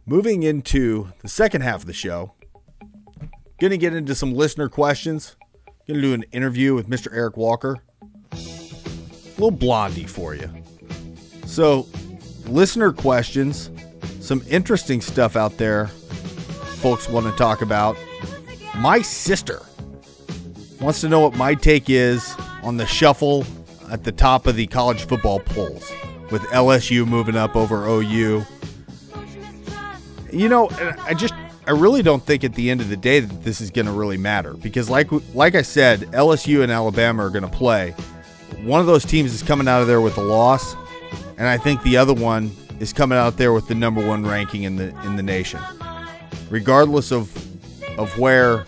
Moving into the second half of the show, going to get into some listener questions. Going to do an interview with Mr. Eric Walker. A little blondie for you. So, listener questions, some interesting stuff out there folks want to talk about. My sister wants to know what my take is on the shuffle at the top of the college football polls, with LSU moving up over OU. You know, I really don't think at the end of the day that this is going to really matter, because like I said, LSU and Alabama are going to play. One of those teams is coming out of there with a loss, and I think the other one is coming out there with the number one ranking in the nation. Regardless of where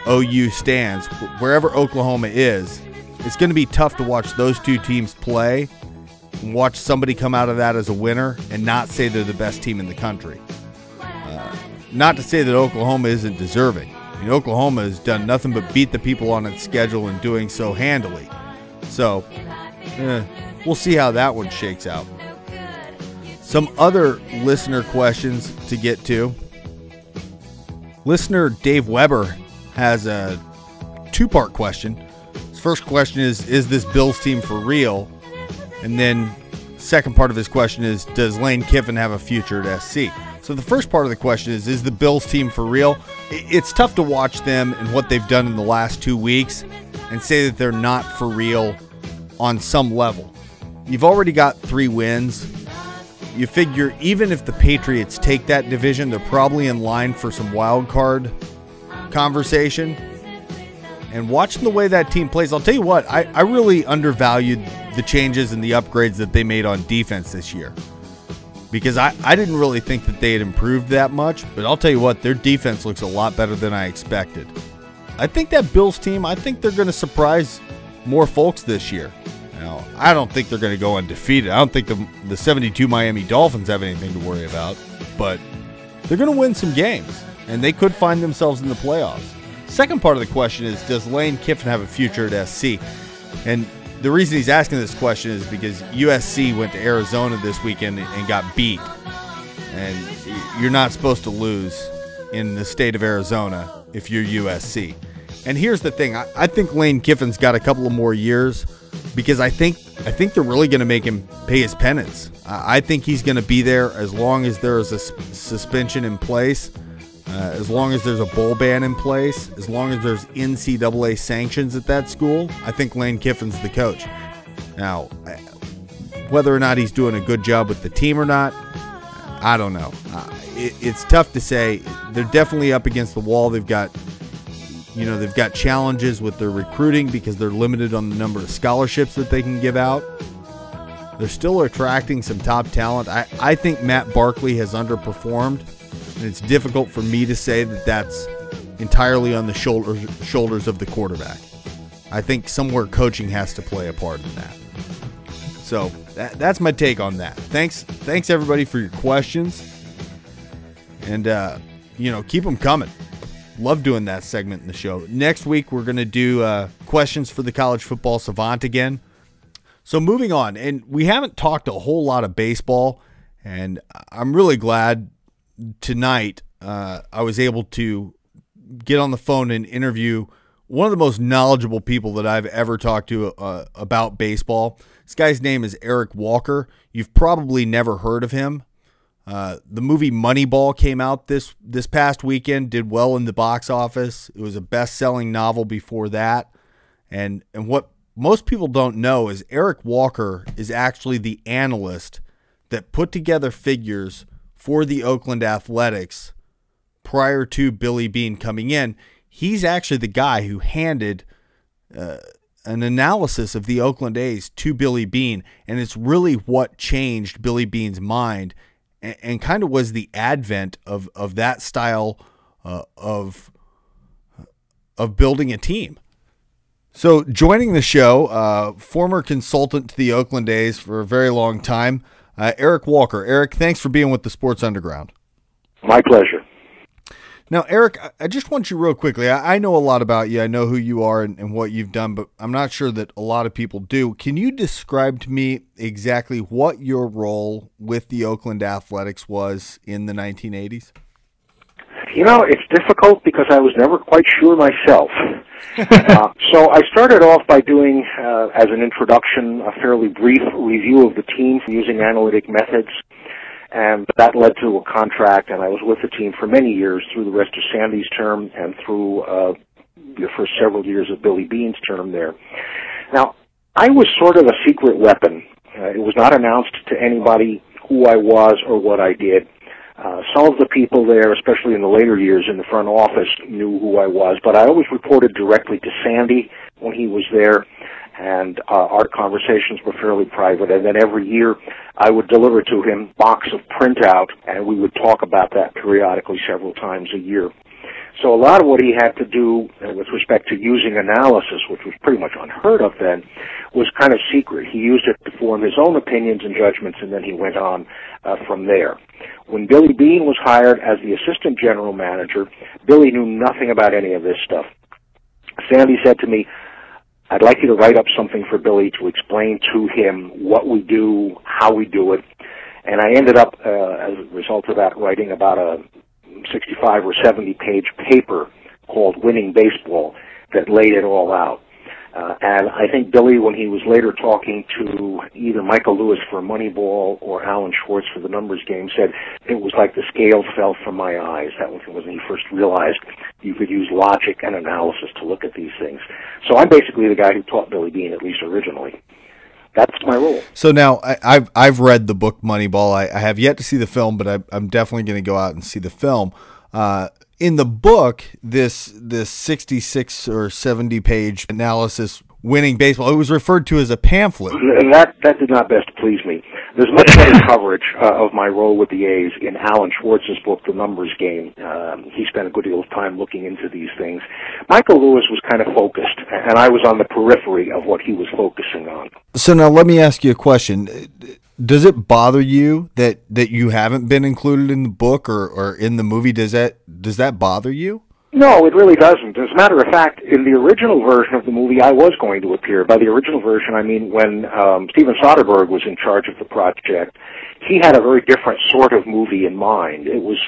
OU stands, wherever Oklahoma is, it's going to be tough to watch those two teams play and watch somebody come out of that as a winner and not say they're the best team in the country. Not to say that Oklahoma isn't deserving. I mean, Oklahoma has done nothing but beat the people on its schedule and doing so handily. So, we'll see how that one shakes out. Some other listener questions to get to. Listener Dave Weber has a two-part question. His first question is this Bills team for real? And then second part of his question is, does Lane Kiffin have a future at SC? So the first part of the question is the Bills team for real? It's tough to watch them and what they've done in the last 2 weeks and say that they're not for real on some level. You've already got 3 wins. You figure even if the Patriots take that division, they're probably in line for some wild card conversation. And watching the way that team plays, I'll tell you what, I really undervalued the changes and the upgrades that they made on defense this year, because I didn't really think that they had improved that much. But I'll tell you what, their defense looks a lot better than I expected. I think that Bills team, I think they're going to surprise more folks this year. Now, I don't think they're going to go undefeated. I don't think the 72 Miami Dolphins have anything to worry about. But they're going to win some games, and they could find themselves in the playoffs. Second part of the question is, does Lane Kiffin have a future at SC? And the reason he's asking this question is because USC went to Arizona this weekend and got beat. And you're not supposed to lose in the state of Arizona if you're USC. And here's the thing. I think Lane Kiffin's got a couple of more years, because I think they're really going to make him pay his penance. I think he's going to be there as long as there is a suspension in place, as long as there's a bowl ban in place, as long as there's NCAA sanctions at that school. I think Lane Kiffin's the coach. Now, whether or not he's doing a good job with the team or not, I don't know. It's tough to say. They're definitely up against the wall. They've got challenges with their recruiting because they're limited on the number of scholarships that they can give out. They're still attracting some top talent. I think Matt Barkley has underperformed, and it's difficult for me to say that that's entirely on the shoulders of the quarterback. I think somewhere coaching has to play a part in that. So that's my take on that. Thanks everybody for your questions, and keep them coming. Love doing that segment in the show. Next week, we're going to do questions for the college football savant again. So moving on, and we haven't talked a whole lot of baseball, and I'm really glad tonight I was able to get on the phone and interview one of the most knowledgeable people that I've ever talked to about baseball. This guy's name is Eric Walker. You've probably never heard of him. The movie Moneyball came out this past weekend, did well in the box office. It was a best-selling novel before that. And what most people don't know is Eric Walker is actually the analyst that put together figures for the Oakland Athletics prior to Billy Beane coming in. He's actually the guy who handed an analysis of the Oakland A's to Billy Beane, and it's really what changed Billy Beane's mind and kind of was the advent of that style of building a team. So joining the show, former consultant to the Oakland A's for a very long time, Eric Walker. Eric, thanks for being with the Sports Underground. My pleasure. Now, Eric, I just want you real quickly. I know a lot about you. I know who you are and what you've done, but I'm not sure that a lot of people do. Can you describe to me exactly what your role with the Oakland Athletics was in the 1980s? You know, it's difficult because I was never quite sure myself. So I started off by doing, as an introduction, a fairly brief review of the team using analytic methods. And that led to a contract, and I was with the team for many years through the rest of Sandy's term and through the first several years of Billy Beane's term there. Now, I was sort of a secret weapon. It was not announced to anybody who I was or what I did. Some of the people there, especially in the later years in the front office, knew who I was, but I always reported directly to Sandy when he was there, and our conversations were fairly private. And then every year I would deliver to him a box of printout, and we would talk about that periodically several times a year. So a lot of what he had to do with respect to using analysis, which was pretty much unheard of then, was kind of secret. He used it to form his own opinions and judgments, and then he went on from there. When Billy Beane was hired as the assistant general manager, Billy knew nothing about any of this stuff. Sandy said to me, "I'd like you to write up something for Billy to explain to him what we do, how we do it." And I ended up, as a result of that, writing about a 65 or 70-page paper called Winning Baseball that laid it all out. And I think Billy, when he was later talking to either Michael Lewis for Moneyball or Alan Schwartz for the Numbers Game, said it was like the scales fell from my eyes. That was when he first realized you could use logic and analysis to look at these things. So I'm basically the guy who taught Billy Beane, at least originally. That's my role. So now I've read the book Moneyball. I have yet to see the film, but I'm definitely going to go out and see the film. In the book, this 66 or 70-page analysis, Winning Baseball, it was referred to as a pamphlet. That did not best please me. There's much better coverage of my role with the A's in Alan Schwartz's book, The Numbers Game. He spent a good deal of time looking into these things. Michael Lewis was kind of focused, and I was on the periphery of what he was focusing on. So now let me ask you a question. Does it bother you that you haven't been included in the book or in the movie? Does that bother you? No, it really doesn't. As a matter of fact, in the original version of the movie, I was going to appear. By the original version, I mean when Steven Soderbergh was in charge of the project, he had a very different sort of movie in mind. It was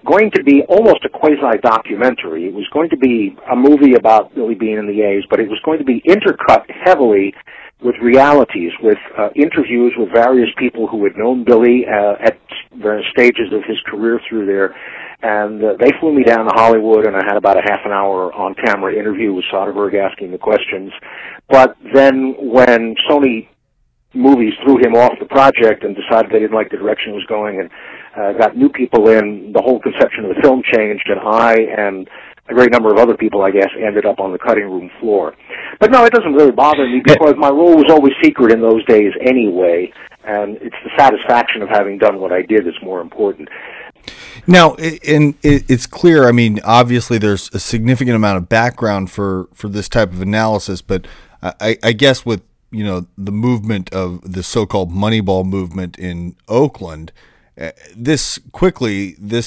going to be almost a quasi-documentary. It was going to be a movie about Billy Beane and the A's, but it was going to be intercut heavily with realities, with interviews with various people who had known Billy at various stages of his career through there. And they flew me down to Hollywood, and I had about a half an hour on-camera interview with Soderbergh asking the questions. But then when Sony Movies threw him off the project and decided they didn't like the direction it was going and got new people in, the whole conception of the film changed, and I and a great number of other people, I guess, ended up on the cutting room floor. But no, it doesn't really bother me because my role was always secret in those days anyway, and it's the satisfaction of having done what I did that's more important. Now, it's clear, I mean, obviously there's a significant amount of background for this type of analysis, but I guess with, the movement of the so-called Moneyball movement in Oakland, this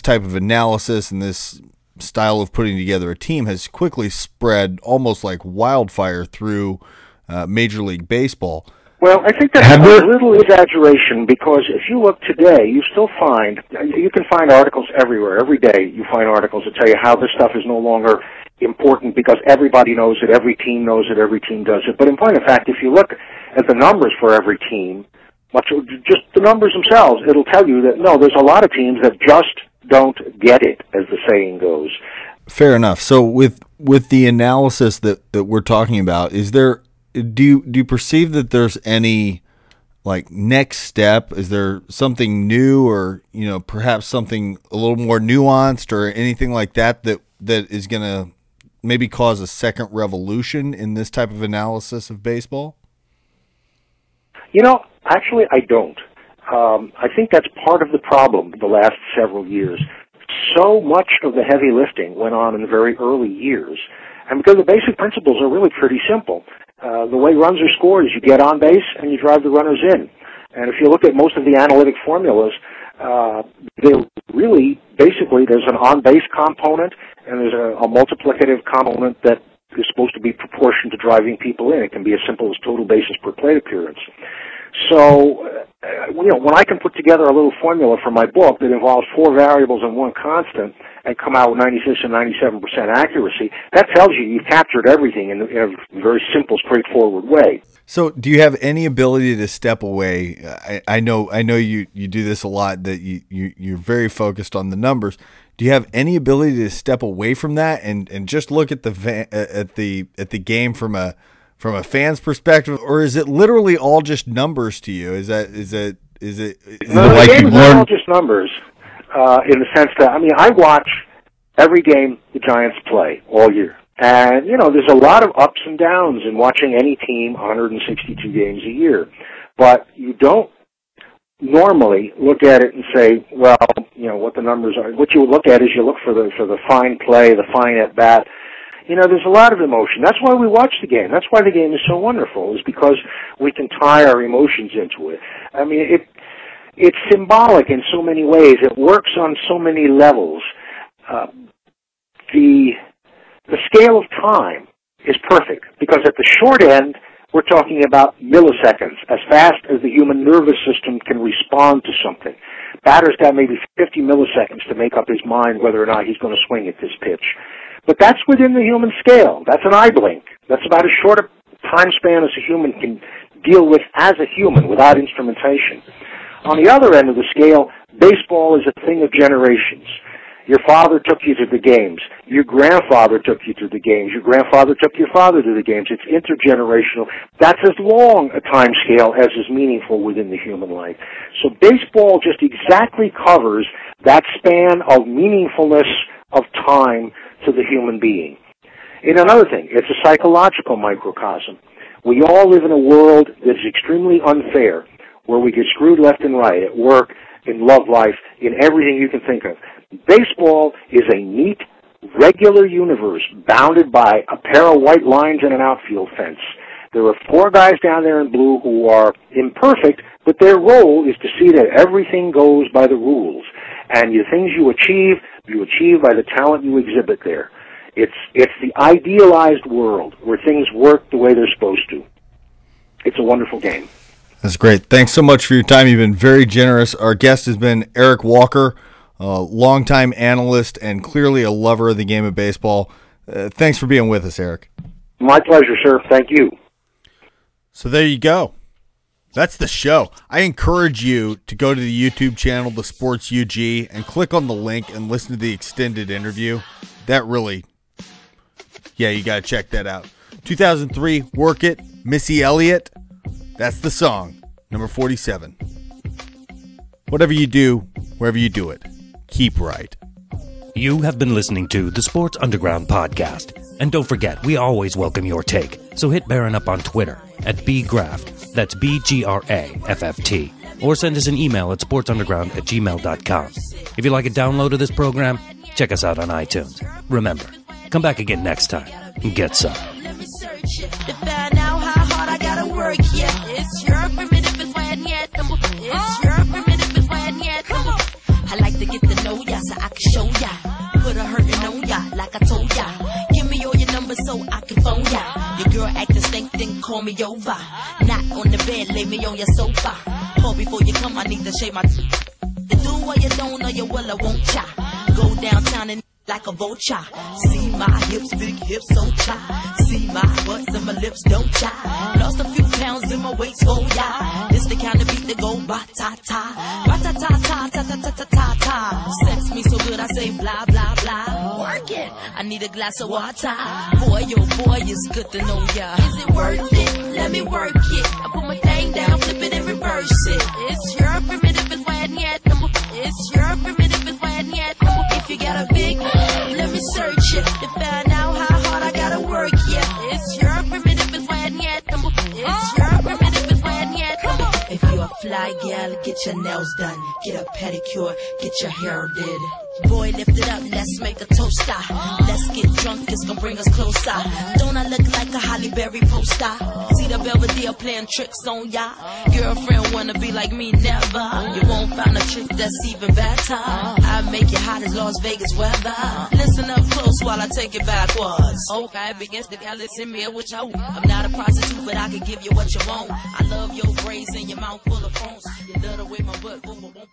type of analysis and this style of putting together a team has quickly spread almost like wildfire through Major League Baseball. Well, I think that's a little exaggeration because if you look today, you can find articles everywhere. Every day you find articles that tell you how this stuff is no longer important because everybody knows it, every team knows it, every team does it. But in point of fact, if you look at the numbers for every team, just the numbers themselves, it'll tell you that, no, there's a lot of teams that just don't get it, as the saying goes. Fair enough. So with the analysis that we're talking about, do you perceive that there's any next step? Is there something new or, perhaps something a little more nuanced or anything like that is going to maybe cause a second revolution in this type of analysis of baseball? Actually, I don't. I think that's part of the problem the last several years. So much of the heavy lifting went on in the very early years, and because the basic principles are really pretty simple. The way runs are scored is you get on base and you drive the runners in. And if you look at most of the analytic formulas, they're really basically there's an on-base component and there's a multiplicative component that is supposed to be proportion to driving people in. It can be as simple as total bases per plate appearance. So, when I can put together a little formula for my book that involves 4 variables and 1 constant and come out with 96 and 97% accuracy, that tells you you've captured everything in a very simple, straightforward way. So, do you have any ability to step away? I know you do this a lot. That you're very focused on the numbers. Do you have any ability to step away from that and just look at the game from a fan's perspective, or is it literally all just numbers to you? Is it the game's not all just numbers, in the sense that, I watch every game the Giants play all year. And, there's a lot of ups and downs in watching any team 162 games a year. But you don't normally look at it and say, well, what the numbers are. What you look at is you look for the fine play, the fine at bat. There's a lot of emotion. That's why we watch the game. That's why the game is so wonderful, is because we can tie our emotions into it. It's symbolic in so many ways. It works on so many levels. The scale of time is perfect, because at the short end, we're talking about milliseconds, as fast as the human nervous system can respond to something. Batter's got maybe 50 milliseconds to make up his mind whether or not he's going to swing at this pitch. But that's within the human scale. That's an eye blink. That's about as short a time span as a human can deal with as a human without instrumentation. On the other end of the scale, baseball is a thing of generations. Your father took you to the games. Your grandfather took you to the games. Your grandfather took your father to the games. It's intergenerational. That's as long a time scale as is meaningful within the human life. So baseball just exactly covers that span of meaningfulness of time to the human being. And another thing, it's a psychological microcosm. We all live in a world that is extremely unfair, where we get screwed left and right, at work, in love life, in everything you can think of. Baseball is a neat, regular universe bounded by a pair of white lines and an outfield fence. There are 4 guys down there in blue who are imperfect, but their role is to see that everything goes by the rules. And the things you achieve by the talent you exhibit there. It's the idealized world where things work the way they're supposed to. It's a wonderful game. That's great. Thanks so much for your time. You've been very generous. Our guest has been Eric Walker, a longtime analyst and clearly a lover of the game of baseball. Thanks for being with us, Eric. My pleasure, sir. Thank you. So there you go. That's the show. I encourage you to go to the YouTube channel, The Sports UG, and click on the link and listen to the extended interview. That really, you got to check that out. 2003, Work It, Missy Elliott. That's the song, number 47. Whatever you do, wherever you do it, keep right. You have been listening to the Sports Underground Podcast. And don't forget, we always welcome your take. So hit Barron up on Twitter at bgraft, that's BGRAFFT, or send us an email at sportsunderground@gmail.com. If you like a download of this program, check us out on iTunes. Remember, come back again next time and get some. To find out how hard I gotta work, yeah. It's your primitive is when yet. It's your primitive is when yet. I like to get to know ya so I can show ya. Put a hurtin' on ya like I told ya. Give me all your numbers so I can phone ya. Your girl acting stink, then call me over. Not on the bed, lay me on your sofa. Call before you come, I need to shave my to do what you don't know, you will, I won't ya. Go downtown and like a vulture. See my hips, big hips, so cha. See my butts and my lips, don't cha. Lost a few pounds in my waist, oh yeah. This the kind of beat that go ba-ta-ta. Ba-ta-ta-ta, ta-ta-ta-ta-ta. Sex me so good I say blah, blah, blah. Work it, I need a glass of water. Boy, oh boy, it's good to know ya. Is it worth it? Let me work it. I put my thing down, flip it and reverse it. It's your primitive is when yet. It's your primitive is when yet. If you got a big, let me search it to find out how hard I gotta work. Yeah, it's your primitive is when yet. It's your primitive is when yet. If you're a fly gal, get your nails done, get a pedicure, get your hair did. Boy, lift it up, let's make a toast. Let's get drunk, it's gonna bring us closer. Don't I look like a Holly Berry poster? See the Belvedere playing tricks on ya. Girlfriend wanna be like me, never. You won't find a trick that's even better. I make you hot as Las Vegas weather. Listen up close while I take it backwards. Okay, begins to listen me what you want. I'm not a prostitute, but I can give you what you want. I love your braids and your mouth full of phones. You love the way my butt boom, boom, boom, boom.